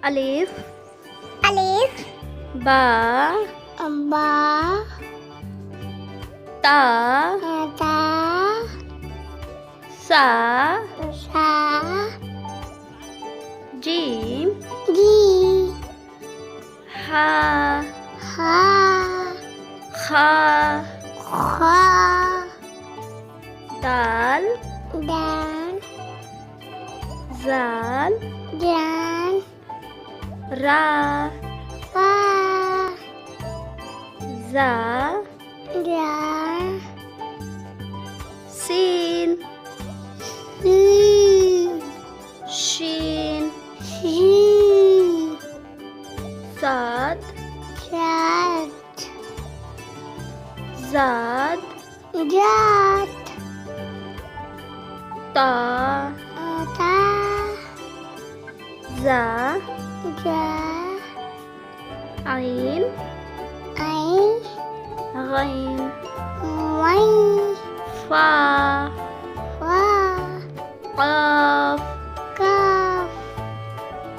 अलिफ अलिफ बा बा ता ता सा सा जीम जी हा हा खा खा दाल दाल जाल जान रा पा जा जा सीन सी शीन शी साद जात जाद जात ता ता जा जा आइन आई गैन वाई फा वा काफ काफ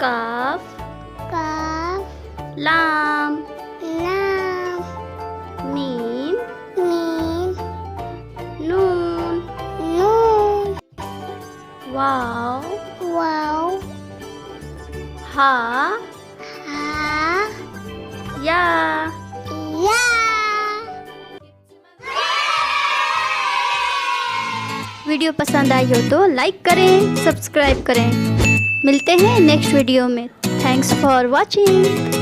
काफ काफ लाम लाम मीम मीम नून नून वाव वाव हा हा या या। वीडियो पसंद आई हो तो लाइक करें, सब्सक्राइब करें। मिलते हैं नेक्स्ट वीडियो में। Thanks for watching.